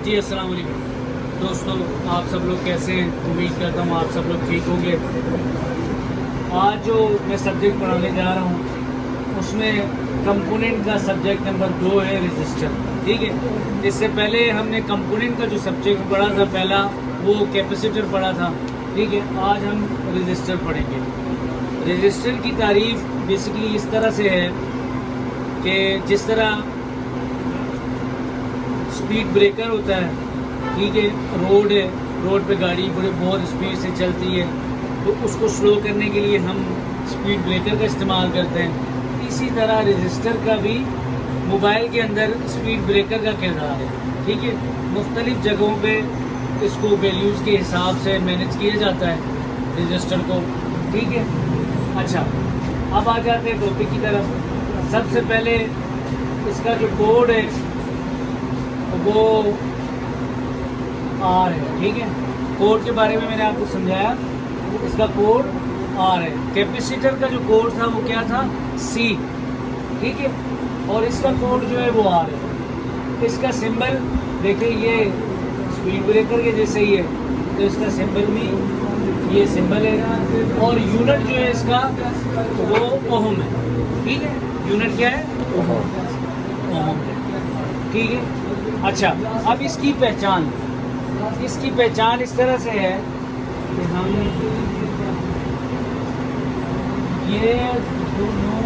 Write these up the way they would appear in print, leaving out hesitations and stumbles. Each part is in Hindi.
जी अस्सलाम वालेकुम दोस्तों, आप सब लोग कैसे हैं? उम्मीद करता हूँ आप सब लोग ठीक होंगे। आज जो मैं सब्जेक्ट पढ़ाने जा रहा हूँ उसमें कंपोनेंट का सब्जेक्ट नंबर 2 है रजिस्टर। ठीक है, इससे पहले हमने कंपोनेंट का जो सब्जेक्ट पढ़ा था पहला, वो कैपेसिटर पढ़ा था। ठीक है, आज हम रजिस्टर पढ़ेंगे। रजिस्टर की तारीफ बेसिकली इस तरह से है कि जिस तरह स्पीड ब्रेकर होता है, ठीक है, रोड पे गाड़ी बहुत स्पीड से चलती है तो उसको स्लो करने के लिए हम स्पीड ब्रेकर का इस्तेमाल करते हैं। इसी तरह रजिस्टर का भी मोबाइल के अंदर स्पीड ब्रेकर का किरदार है। ठीक है, मुख्तलिफ जगहों पे इसको वैल्यूज़ के हिसाब से मैनेज किया जाता है रजिस्टर को। ठीक है, अच्छा अब आ जाते हैं टॉपिक की तरफ। सबसे पहले इसका जो कोड है वो आर है। ठीक है, कोड के बारे में मैंने आपको समझाया, इसका कोड आर है। कैपेसिटर का जो कोड था वो क्या था? सी। ठीक है, और इसका कोड जो है वो आर है। इसका सिंबल देखिए, ये स्पीड ब्रेकर के जैसे ही है तो इसका सिंबल भी ये सिंबल है, और यूनिट जो है इसका वो ओहम है। ठीक है, यूनिट क्या है? ओहम है। ठीक है, अच्छा अब इसकी पहचान इस तरह से है कि हम ये दोनों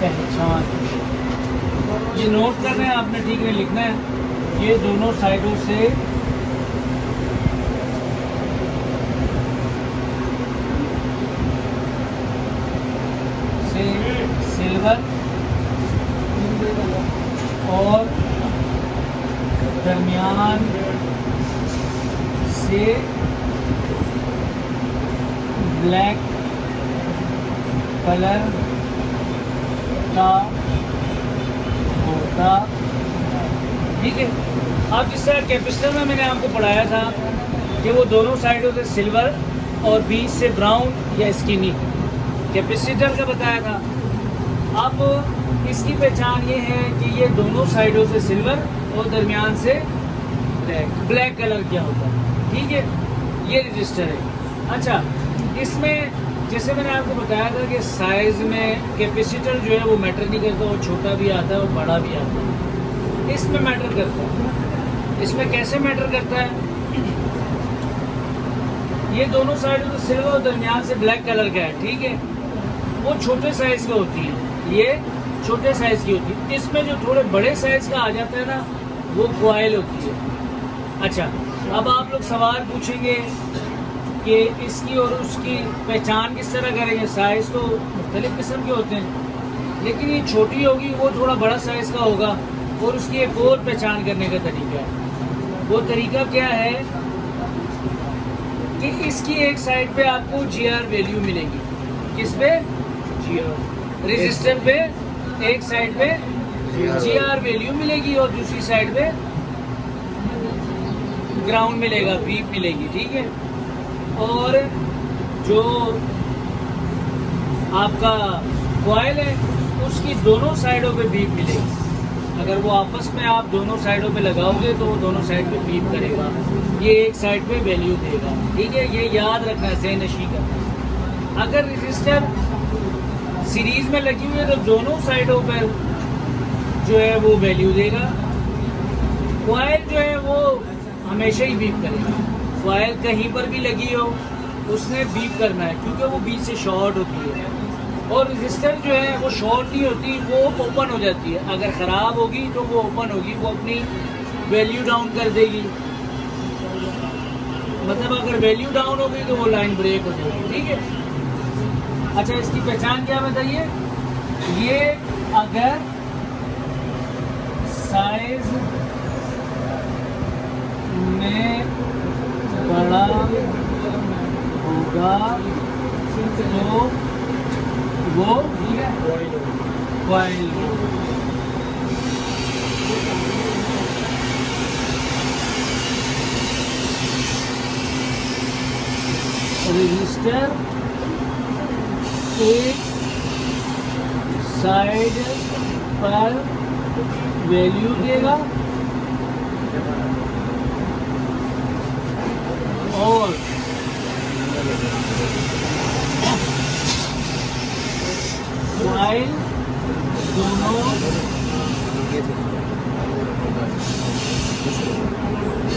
पहचान, ये नोट करना है आपने, ठीक है, लिखना है। ये दोनों साइडों से सिल्वर और दरमियान से ब्लैक कलर का होता। ठीक है, अब जिस तरह कैपेसिटर में मैंने आपको पढ़ाया था कि वो दोनों साइडों से सिल्वर और बीच से ब्राउन या स्किनी, कैपेसिटर का बताया था। अब इसकी पहचान ये है कि ये दोनों साइडों से सिल्वर और दरमियान से ब्लैक कलर क्या होता है। ठीक है, ये रजिस्टर है। अच्छा, इसमें जैसे मैंने आपको बताया था कि साइज़ में कैपेसिटर जो है वो मैटर नहीं करता, वो छोटा भी आता है और बड़ा भी आता है। इसमें मैटर करता है। इसमें कैसे मैटर करता है? ये दोनों साइडों से सिल्वर और दरमियान से ब्लैक कलर का है। ठीक है, वो छोटे साइज़ की होती है, ये छोटे साइज़ की होती है। इसमें जो थोड़े बड़े साइज़ का आ जाता है ना, वो कॉइल होती है। अच्छा, अब आप लोग सवाल पूछेंगे कि इसकी और उसकी पहचान किस तरह करेंगे? साइज़ तो मुख्तलिफ किस्म के होते हैं, लेकिन ये छोटी होगी, वो थोड़ा बड़ा साइज़ का होगा। और उसकी एक और पहचान करने का तरीका है। वो तरीका क्या है कि इसकी एक साइड पे आपको GR वैल्यू मिलेगी। किस पे? GR। रजिस्टर पे एक साइड पे GR वैल्यू मिलेगी और दूसरी साइड पे ग्राउंड मिलेगा, बीप मिलेगी। ठीक है, और जो आपका कॉइल है उसकी दोनों साइडों पे बीप मिलेगी। अगर वो आपस में आप दोनों साइडों पे लगाओगे तो वो दोनों साइड पे बीप करेगा, ये एक साइड पे वैल्यू देगा। ठीक है, ये याद रखना है, ज़हननशी करना। अगर रजिस्टर सीरीज में लगी हुई है तो दोनों साइडों पर जो है वो वैल्यू देगा। कॉइल जो है वो हमेशा ही बीप करेगा। कॉइल कहीं पर भी लगी हो उसने बीप करना है, क्योंकि वो बीच से शॉर्ट होती है। और रजिस्टर जो है वो शॉर्ट नहीं होती, वो ओपन हो जाती है। अगर ख़राब होगी तो वो ओपन होगी, वो अपनी वैल्यू डाउन कर देगी। मतलब अगर वैल्यू डाउन होगी तो वो लाइन ब्रेक हो जाएगी। ठीक है, अच्छा इसकी पहचान क्या बताइए? ये अगर साइज में बड़ा होगा तो वो कॉइल। रजिस्टर एक साइड पर वैल्यू देगा और कॉइल दोनों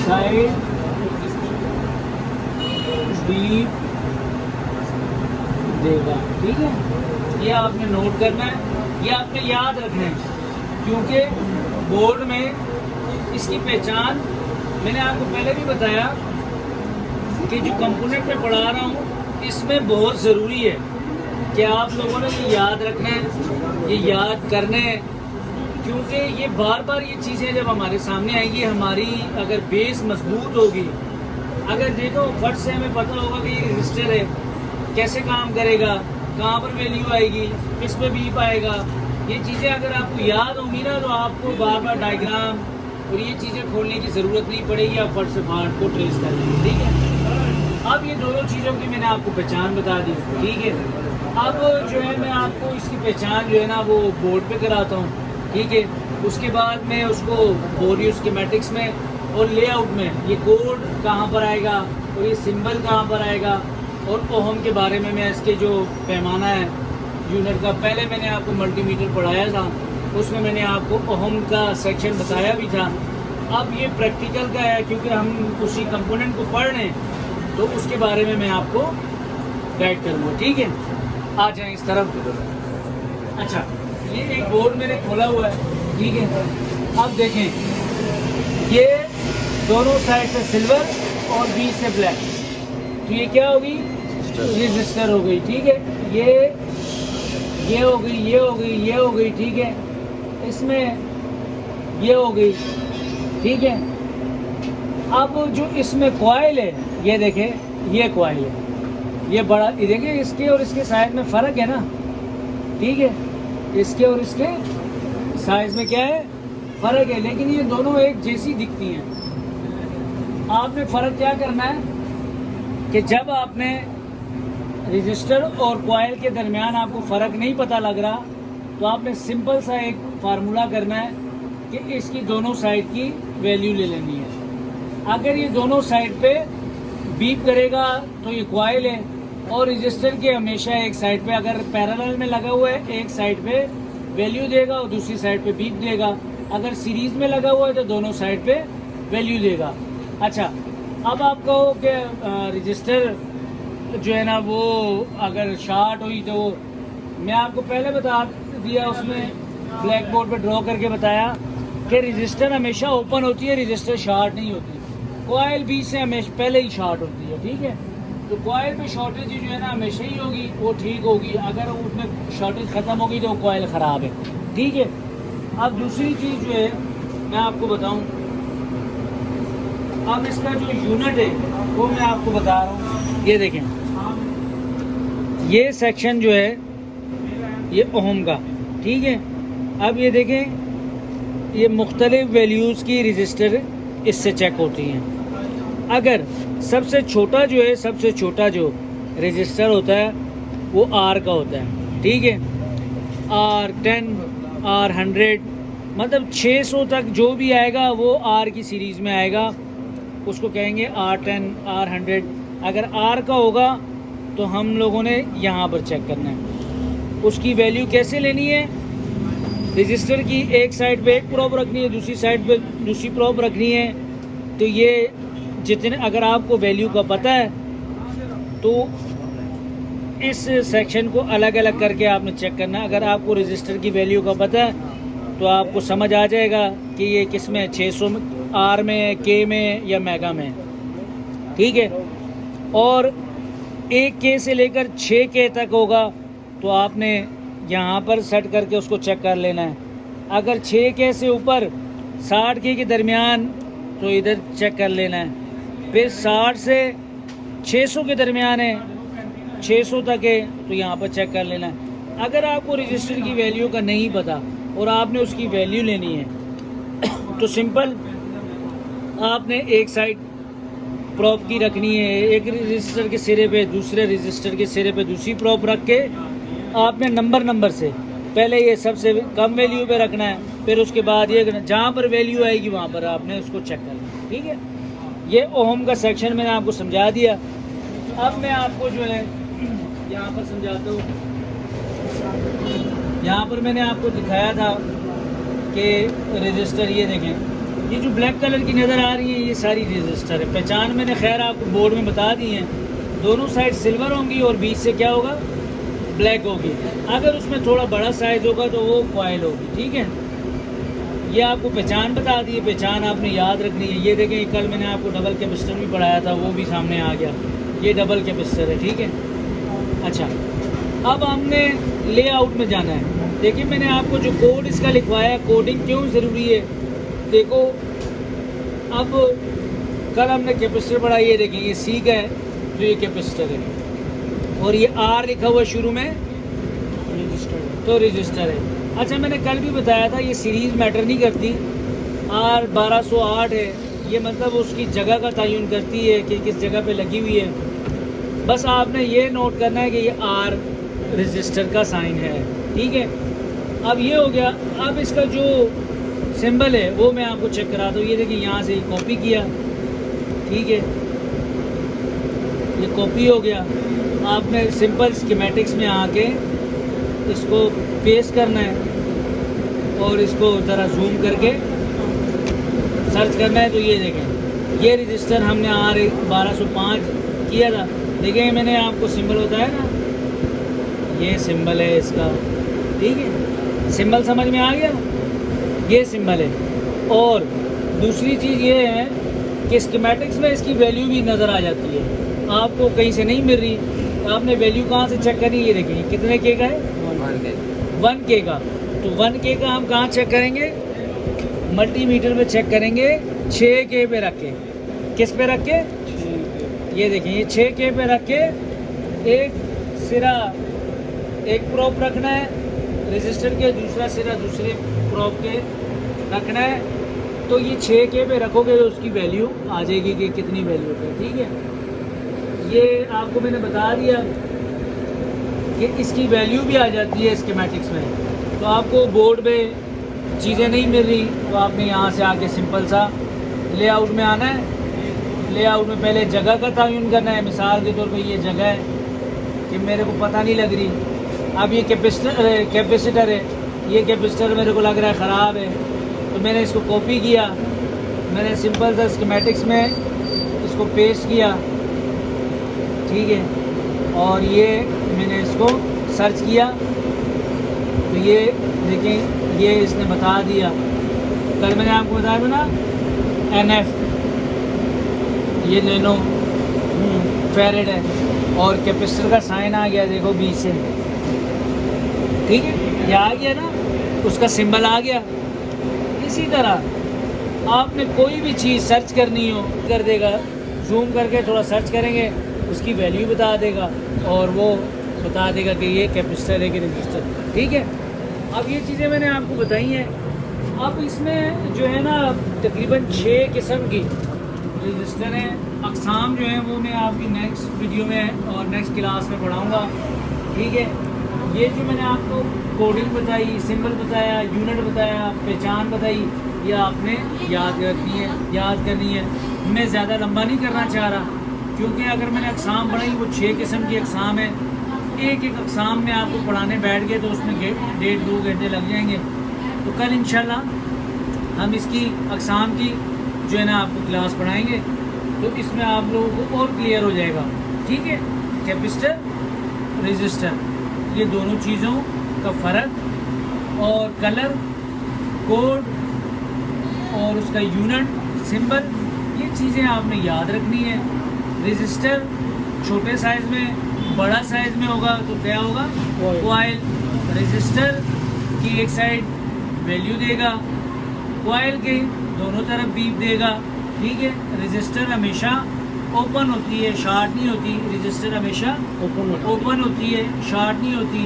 साइड बीप देगा। ठीक है, ये आपने नोट करना है, ये आपने याद रखना है, क्योंकि बोर्ड में इसकी पहचान मैंने आपको पहले भी बताया कि जो कंपोनेंट में पढ़ा रहा हूँ इसमें बहुत ज़रूरी है कि आप लोगों ने ये याद रखना है, ये याद करना है, क्योंकि ये बार बार ये चीज़ें जब हमारे सामने आएंगी, हमारी अगर बेस मजबूत होगी, अगर देखो फट से हमें पता होगा कि ये रजिस्टर है, कैसे काम करेगा, कहाँ पर वैल्यू आएगी, किस पे बीप आएगा, ये चीज़ें अगर आपको याद होंगी ना तो आपको बार बार डायग्राम और ये चीज़ें खोलने की ज़रूरत नहीं पड़ेगी, आप फट से पार्ट को ट्रेस कर लेंगे। ठीक है, अब ये दोनों चीज़ों की मैंने आपको पहचान बता दी। ठीक है, अब जो है मैं आपको इसकी पहचान जो है ना वो बोर्ड पे कराता हूँ। ठीक है, उसके बाद मैं उसको बोरियो स्कीमेटिक्स में और लेआउट में ये कोड कहाँ पर आएगा और ये सिंबल कहाँ पर आएगा और ओहम के बारे में मैं इसके जो पैमाना है यूनिट का, पहले मैंने आपको मल्टीमीटर पढ़ाया था, उसमें मैंने आपको ओहम का सेक्शन बताया भी था। अब ये प्रैक्टिकल का है, क्योंकि हम उसी कंपोनेंट को पढ़ रहे हैं तो उसके बारे में मैं आपको गाइड करूँगा। ठीक है, आ जाएं इस तरफ। अच्छा, ये एक बोर्ड मैंने खोला हुआ है। ठीक है, अब देखें ये दोनों साइड से सिल्वर और बीच से ब्लैक, तो ये क्या होगी, रजिस्टर हो गई। ठीक है, ये हो गई, ये हो गई, ये हो गई। ठीक है, इसमें ये हो गई। ठीक है, अब जो इसमें कॉइल है, ये देखें ये कॉइल है, ये बड़ा, ये देखिए इसके और इसके साइज में फ़र्क है ना। ठीक है, इसके और इसके साइज में क्या है, फ़र्क है, लेकिन ये दोनों एक जैसी दिखती हैं। आपने फ़र्क क्या करना है कि जब आपने रजिस्टर और कॉइल के दरमियान आपको फ़र्क नहीं पता लग रहा तो आपने सिंपल सा एक फार्मूला करना है कि इसकी दोनों साइड की वैल्यू ले लेनी है। अगर ये दोनों साइड पे बीप करेगा तो ये कॉइल है, और रजिस्टर के हमेशा एक साइड पे अगर पैरेलल में लगा हुआ है एक साइड पे वैल्यू देगा और दूसरी साइड पे बीप देगा, अगर सीरीज में लगा हुआ है तो दोनों साइड पे वैल्यू देगा। अच्छा, अब आप कहो कि रजिस्टर जो है ना वो अगर शार्ट हुई तो मैं आपको पहले बता दिया, उसमें ब्लैक बोर्ड पे ड्रॉ करके बताया कि रजिस्टर हमेशा ओपन होती है, रजिस्टर शार्ट नहीं होती। कॉइल बीच से हमेशा पहले ही शार्ट होती है। ठीक है, तो कॉइल पे शॉर्टेज जो है ना हमेशा ही होगी, वो ठीक होगी। अगर उसमें शॉर्टेज ख़त्म होगी तो कॉइल ख़राब है। ठीक है, अब दूसरी चीज़ जो है मैं आपको बताऊं, अब इसका जो यूनिट है वो मैं आपको बता रहा हूँ। ये देखें, ये सेक्शन जो है ये ओहम का। ठीक है, अब ये देखें ये मुख्तलिफ वैल्यूज़ की रजिस्टर इससे चेक होती हैं। अगर सबसे छोटा जो है, सबसे छोटा जो रजिस्टर होता है वो आर का होता है। ठीक है, R10, R100, मतलब 600 तक जो भी आएगा वो आर की सीरीज़ में आएगा, उसको कहेंगे R10, R100। अगर आर का होगा तो हम लोगों ने यहाँ पर चेक करना है। उसकी वैल्यू कैसे लेनी है, रजिस्टर की एक साइड पे एक प्रोब रखनी है, दूसरी साइड पे दूसरी प्रोब रखनी है। तो ये जितने, अगर आपको वैल्यू का पता है तो इस सेक्शन को अलग अलग करके आपने चेक करना। अगर आपको रजिस्टर की वैल्यू का पता है तो आपको समझ आ जाएगा कि ये किस में, 600 में, आर में, के में या मेगा में। ठीक है, और 1K से लेकर 6K तक होगा तो आपने यहाँ पर सेट करके उसको चेक कर लेना है। अगर 6K से ऊपर 60K के दरमियान तो इधर चेक कर लेना है। फिर 60 से 600 के दरमियान है, 600 तक है तो यहाँ पर चेक कर लेना है। अगर आपको रजिस्टर की वैल्यू का नहीं पता और आपने उसकी वैल्यू लेनी है तो सिंपल आपने एक साइड प्रॉप की रखनी है, एक रजिस्टर के सिरे पे दूसरे रजिस्टर के सिरे पे दूसरी प्रॉप रख के आपने नंबर से पहले ये सबसे कम वैल्यू पे रखना है, फिर उसके बाद ये जहाँ पर वैल्यू आएगी वहाँ पर आपने उसको चेक करना है। ठीक है, ये ओहम का सेक्शन मैंने आपको समझा दिया। अब मैं आपको जो है यहाँ पर समझाता हूँ। यहाँ पर मैंने आपको दिखाया था कि रजिस्टर, ये देखें, ये जो ब्लैक कलर की नज़र आ रही है ये सारी रजिस्टर है। पहचान मैंने खैर आपको बोर्ड में बता दी है। दोनों साइड सिल्वर होंगी और बीच से क्या होगा, ब्लैक होगी। अगर उसमें थोड़ा बड़ा साइज होगा तो वो कॉइल होगी। ठीक है, ये आपको पहचान बता दी है, पहचान आपने याद रखनी है। ये देखें, कल मैंने आपको डबल कैपेसिटर भी पढ़ाया था, वो भी सामने आ गया। ये डबल कैपेसिटर है। ठीक है, अच्छा, अब हमने लेआउट में जाना है। देखिए, मैंने आपको जो कोड इसका लिखवाया है, कोडिंग क्यों ज़रूरी है, देखो। अब कल हमने कैपेसिटर पढ़ा, ये देखें, ये सी का है तो ये कैपेसिटर है, और ये आर लिखा हुआ है शुरू में, रजिस्टर, तो रजिस्टर है। अच्छा, मैंने कल भी बताया था ये सीरीज़ मैटर नहीं करती। आर 1208 है, ये मतलब उसकी जगह का तयन करती है कि किस जगह पे लगी हुई है। बस आपने ये नोट करना है कि ये आर रजिस्टर का साइन है। ठीक है, अब ये हो गया। अब इसका जो सिंबल है वो मैं आपको चेक कराता हूँ। ये देखिए, यहाँ से कॉपी किया, ठीक है, ये कॉपी हो गया। आपने सिंपल स्कीमेटिक्स में आके इसको पेस्ट करना है और इसको ज़रा जूम करके सर्च करना है। तो ये देखें, ये रजिस्टर हमने आर 1205 किया था। देखें, मैंने आपको सिंबल बताया ना, ये सिंबल है इसका। ठीक है, सिंबल समझ में आ गया, ये सिंबल है। और दूसरी चीज़ ये है कि स्कीमेटिक्स में इसकी वैल्यू भी नज़र आ जाती है। आपको कहीं से नहीं मिल रही, तो आपने वैल्यू कहाँ से चेक करनी, ये देखिए कितने के का है, 1K का। तो 1K का हम कहाँ चेक करेंगे, मल्टीमीटर में चेक करेंगे, 6K पे रख के। किस पे रख के, ये देखें, ये 6K पे रख के एक सिरा एक प्रोप रखना है रजिस्टर के, दूसरा सिरा दूसरे प्रोप के रखना है। तो ये 6K पे रखोगे तो उसकी वैल्यू आ जाएगी कि कितनी वैल्यू है। ठीक है, ये आपको मैंने बता दिया कि इसकी वैल्यू भी आ जाती है स्कीमेटिक्स में। तो आपको बोर्ड पे चीज़ें नहीं मिल रही तो आपने यहाँ से आके सिंपल सा लेआउट में आना है। लेआउट में पहले जगह का तयन करना है। मिसाल के तौर पे ये जगह है कि मेरे को पता नहीं लग रही। अब ये कैपेसिटर है, ये कैपेसिटर मेरे को लग रहा है ख़राब है, तो मैंने इसको कॉपी किया, मैंने सिंपल सा स्कीमेटिक्स में इसको पेस्ट किया। ठीक है, और ये मैंने इसको सर्च किया तो ये देखें, ये इसने बता दिया। कल मैंने आपको बताया था ना, NF, ये नैनो फेरेड है, और कैपेसिटर का साइन आ गया, देखो बीच से। ठीक है, ये आ गया ना, उसका सिंबल आ गया। इसी तरह आपने कोई भी चीज़ सर्च करनी हो कर देगा, जूम करके थोड़ा सर्च करेंगे, उसकी वैल्यू बता देगा और वो बता देगा कि ये कैपेसिटर है कि रजिस्टर। ठीक है, अब ये चीज़ें मैंने आपको बताई हैं। अब इसमें जो है ना तकरीबन 6 किस्म की रजिस्टर हैं। अक़साम जो है वो मैं आपकी नेक्स्ट वीडियो में और नेक्स्ट क्लास में पढ़ाऊँगा। ठीक है, ये जो मैंने आपको कोडिंग बताई, सिंबल बताया, यूनिट बताया, पहचान बताई, ये आपने याद रखनी है, याद करनी है। मैं ज़्यादा लंबा नहीं करना चाह रहा, क्योंकि अगर मैंने अक़साम पढ़ाई वो 6 किस्म की अक़साम है। एक एक अक़साम में आपको पढ़ाने बैठ गए तो उसमें 1.5-2 घंटे लग जाएंगे। तो कल इंशाल्लाह हम इसकी अक़साम की जो है ना आपको क्लास पढ़ाएंगे, तो इसमें आप लोगों को और क्लियर हो जाएगा। ठीक है, कैपेसिटर, रजिस्टर, ये दोनों चीज़ों का फ़र्क और कलर कोड और उसका यूनिट, सिंबल, ये चीज़ें आपने याद रखनी है। रजिस्टर छोटे साइज़ में, बड़ा साइज़ में होगा तो क्या होगा, कॉइल। रजिस्टर की एक साइड वैल्यू देगा, कॉइल के दोनों तरफ बीप देगा। ठीक है, रजिस्टर हमेशा ओपन होती है, शार्ट नहीं होती। रजिस्टर हमेशा ओपन होती है, शार्ट नहीं होती।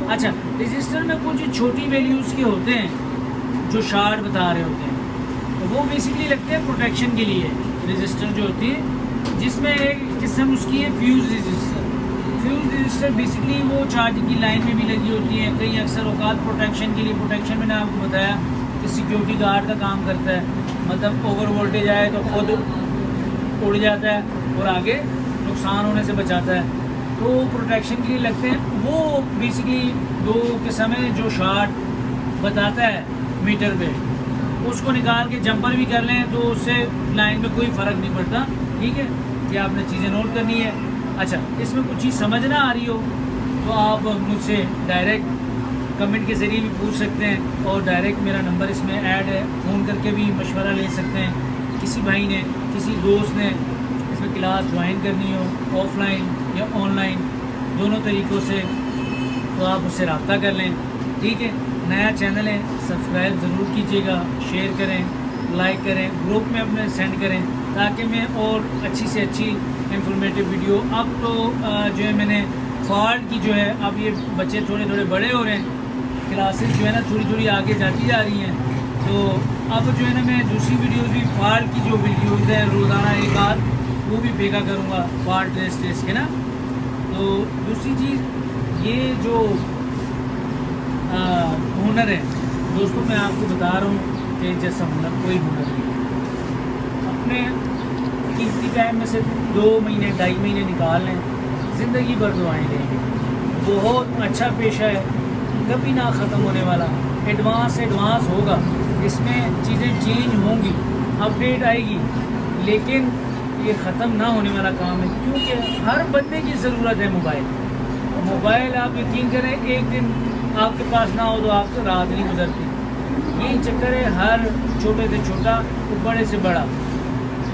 अच्छा, रजिस्टर में कुछ छोटी वैल्यूज़ के होते हैं जो शार्ट बता रहे होते हैं, तो वो बेसिकली लगते हैं प्रोटेक्शन के लिए। रजिस्टर जो होती है, जिसमें एक किस्म उसकी है fuse register. Fuse register basically वो चार्जिंग की लाइन में भी लगी होती है। कई अक्सर औकात प्रोटेक्शन के लिए, प्रोटेक्शन मैंने आपको बताया कि सिक्योरिटी गार्ड का काम करता है, मतलब ओवर वोल्टेज आए तो खुद उड़ जाता है और आगे नुकसान होने से बचाता है, तो प्रोटेक्शन के लिए लगते हैं। वो बेसिकली दो किस्म है, जो शार्ट बताता है मीटर पे, उसको निकाल के जंपर भी कर लें तो उससे लाइन में कोई फ़र्क नहीं पड़ता। ठीक है, ये आपने चीज़ें नोट करनी है। अच्छा, इसमें कुछ चीज़ समझ ना आ रही हो तो आप मुझसे डायरेक्ट कमेंट के ज़रिए भी पूछ सकते हैं, और डायरेक्ट मेरा नंबर इसमें ऐड है, फ़ोन करके भी मशवरा ले सकते हैं। किसी भाई ने, किसी दोस्त ने इसमें क्लास ज्वाइन करनी हो ऑफ़लाइन या ऑनलाइन, दोनों तरीक़ों से, तो आप उससे रब्ता कर लें। ठीक है, नया चैनल है, सब्सक्राइब ज़रूर कीजिएगा, शेयर करें, लाइक करें, ग्रुप में अपने सेंड करें, ताकि मैं और अच्छी से अच्छी इंफॉर्मेटिव वीडियो। अब तो जो है मैंने फॉल्ट की जो है, अब ये बच्चे थोड़े थोड़े बड़े हो रहे हैं, क्लासेस जो है ना थोड़ी थोड़ी आगे जाती जा रही हैं, तो अब जो है ना मैं दूसरी वीडियोज़ भी, फॉल्ट की जो वीडियोज़ है रोज़ाना एक आध वो भी भेजा करूँगा, फॉल्ट टेस्ट के ना। तो दूसरी चीज़, ये जो हुनर है दोस्तों, मैं आपको बता रहा हूँ कि जैसा हुनर कोई हुनर नहीं है। अपने कीमती टाइम में से 2 महीने 2.5 महीने निकाल लें, ज़िंदगी भर दुआएं देंगे। बहुत अच्छा पेशा है, कभी ना ख़त्म होने वाला, एडवांस होगा, इसमें चीज़ें चेंज होंगी, अपडेट आएगी, लेकिन ये ख़त्म ना होने वाला काम है, क्योंकि हर बंदे की ज़रूरत है मोबाइल। आप यकीन करें, एक दिन आपके पास ना हो तो आपसे रात नहीं गुजरती। यही चक्कर है, हर छोटे से छोटा तो बड़े से बड़ा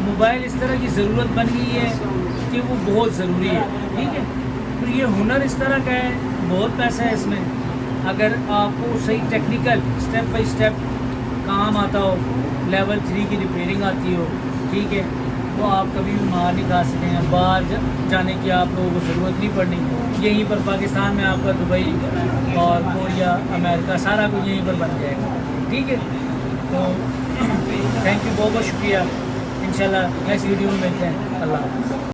मोबाइल इस तरह की ज़रूरत बन गई है कि वो बहुत ज़रूरी है। ठीक है, तो ये हुनर इस तरह का है, बहुत पैसा है इसमें। अगर आपको सही टेक्निकल स्टेप बाय स्टेप काम आता हो, लेवल 3 की रिपेयरिंग आती हो, ठीक है, तो आप कभी भी मार नहीं खा सकते हैं, बाहर जाने की आप लोगों को ज़रूरत नहीं पड़नी। यहीं पर पाकिस्तान में आपका दुबई और कोरिया, अमेरिका, सारा कुछ यहीं पर बन जाएगा। ठीक है, तो थैंक यू, बहुत बहुत शुक्रिया। इंशाल्लाह नेक्स्ट वीडियो में मिलते हैं। अल्लाह हाफ़िज़।